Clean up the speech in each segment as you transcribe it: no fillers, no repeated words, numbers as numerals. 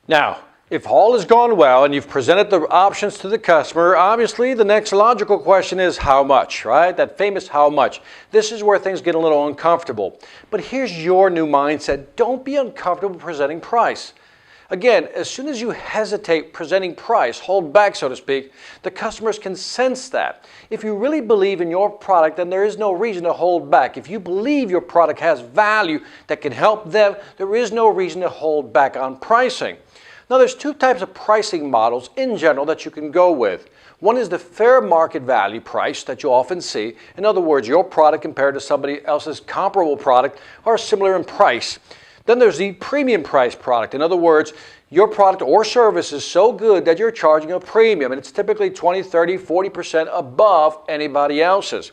Now, if all has gone well and you've presented the options to the customer, obviously the next logical question is how much, right? That famous how much. This is where things get a little uncomfortable. But here's your new mindset. Don't be uncomfortable presenting price. Again, as soon as you hesitate presenting price, hold back, so to speak, the customers can sense that. If you really believe in your product, then there is no reason to hold back. If you believe your product has value that can help them, there is no reason to hold back on pricing. Now, there's two types of pricing models in general that you can go with. One is the fair market value price that you often see. In other words, your product compared to somebody else's comparable product are similar in price. Then there's the premium price product. In other words, your product or service is so good that you're charging a premium, and it's typically 20, 30, 40% above anybody else's.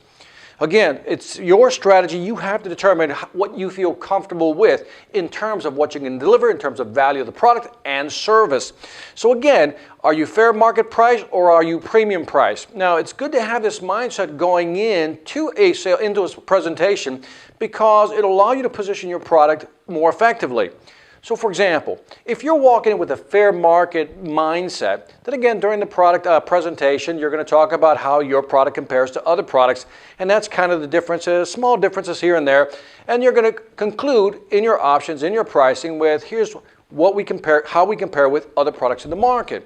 Again, it's your strategy. You have to determine what you feel comfortable with in terms of what you can deliver, in terms of value of the product and service. So again, are you fair market price or are you premium price? Now, it's good to have this mindset going into a sale, into a presentation, because it'll allow you to position your product more effectively. So for example, if you're walking in with a fair market mindset, then again, during the product presentation, you're going to talk about how your product compares to other products, and that's kind of the differences, small differences here and there, and you're going to conclude in your options, in your pricing with, here's what we compare, how we compare with other products in the market.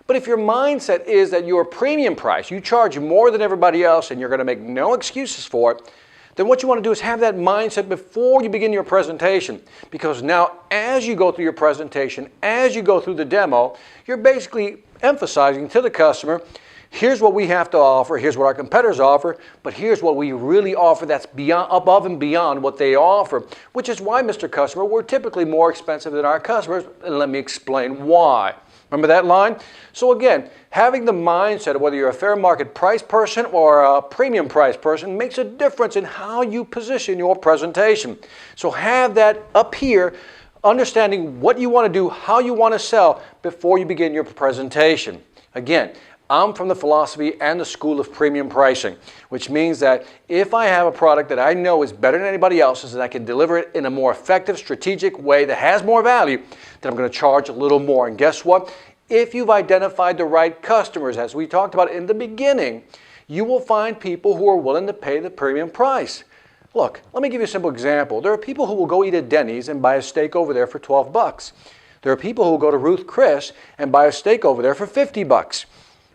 But if your mindset is that you're premium price, you charge more than everybody else, and you're going to make no excuses for it, then what you want to do is have that mindset before you begin your presentation. Because now, as you go through your presentation, as you go through the demo, you're basically emphasizing to the customer, here's what we have to offer, here's what our competitors offer, but here's what we really offer that's beyond, above and beyond what they offer. Which is why, Mr. Customer, we're typically more expensive than our customers, and let me explain why. Remember that line? So again, having the mindset of whether you're a fair market price person or a premium price person makes a difference in how you position your presentation. So have that up here, understanding what you want to do, how you want to sell before you begin your presentation. Again, I'm from the philosophy and the school of premium pricing, which means that if I have a product that I know is better than anybody else's and I can deliver it in a more effective, strategic way that has more value, then I'm going to charge a little more. And guess what? If you've identified the right customers, as we talked about in the beginning, you will find people who are willing to pay the premium price. Look, let me give you a simple example. There are people who will go eat at Denny's and buy a steak over there for 12 bucks. There are people who will go to Ruth Chris and buy a steak over there for 50 bucks.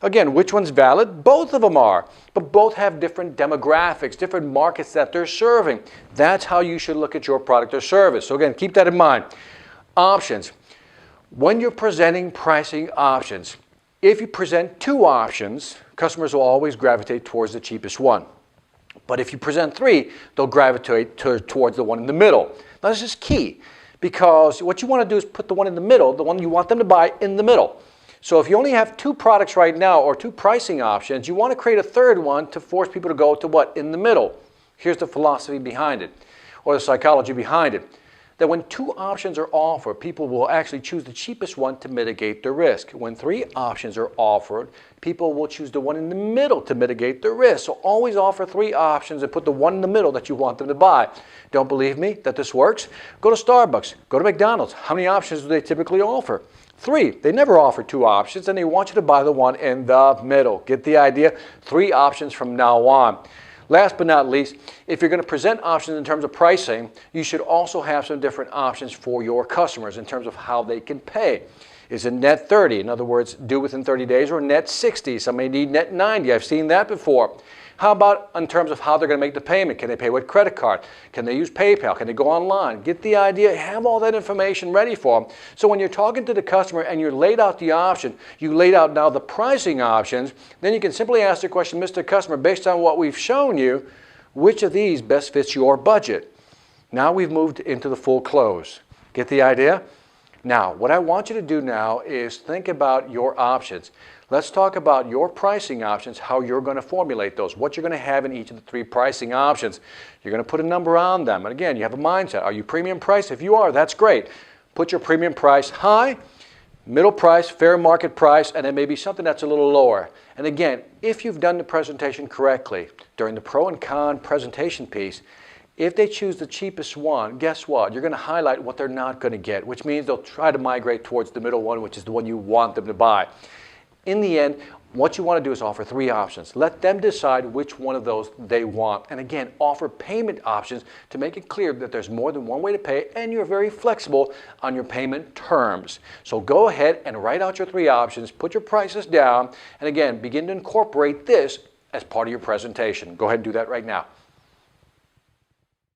Again, which one's valid? Both of them are, but both have different demographics, different markets that they're serving. That's how you should look at your product or service. So again, keep that in mind. Options. When you're presenting pricing options, if you present two options, customers will always gravitate towards the cheapest one. But if you present three, they'll gravitate towards the one in the middle. Now this is key, because what you want to do is put the one in the middle, the one you want them to buy, in the middle. So if you only have two products right now or two pricing options, you want to create a third one to force people to go to what? In the middle. Here's the philosophy behind it, or the psychology behind it. That when two options are offered, people will actually choose the cheapest one to mitigate the risk. When three options are offered, people will choose the one in the middle to mitigate the risk. So always offer three options and put the one in the middle that you want them to buy. Don't believe me that this works? Go to Starbucks, go to McDonald's. How many options do they typically offer? Three. They never offer two options, and they want you to buy the one in the middle. Get the idea? Three options from now on. Last but not least, if you're going to present options in terms of pricing, you should also have some different options for your customers in terms of how they can pay. Is it net 30? In other words, due within 30 days, or net 60? Some may need net 90. I've seen that before. How about in terms of how they're going to make the payment? Can they pay with credit card? Can they use PayPal? Can they go online? Get the idea. Have all that information ready for them. So when you're talking to the customer and you laid out the option, you laid out now the pricing options, then you can simply ask the question, Mr. Customer, based on what we've shown you, which of these best fits your budget? Now we've moved into the full close. Get the idea? Now, what I want you to do now is think about your options. Let's talk about your pricing options, how you're going to formulate those, what you're going to have in each of the three pricing options. You're going to put a number on them. And again, you have a mindset. Are you premium price? If you are, that's great. Put your premium price high, middle price, fair market price, and then maybe something that's a little lower. And again, if you've done the presentation correctly, during the pro and con presentation piece, If they choose the cheapest one, guess what? You're going to highlight what they're not going to get, which means they'll try to migrate towards the middle one, which is the one you want them to buy. In the end, what you want to do is offer 3 options. Let them decide which one of those they want. And again, offer payment options to make it clear that there's more than one way to pay and you're very flexible on your payment terms. So go ahead and write out your 3 options, put your prices down, and again, begin to incorporate this as part of your presentation. Go ahead and do that right now.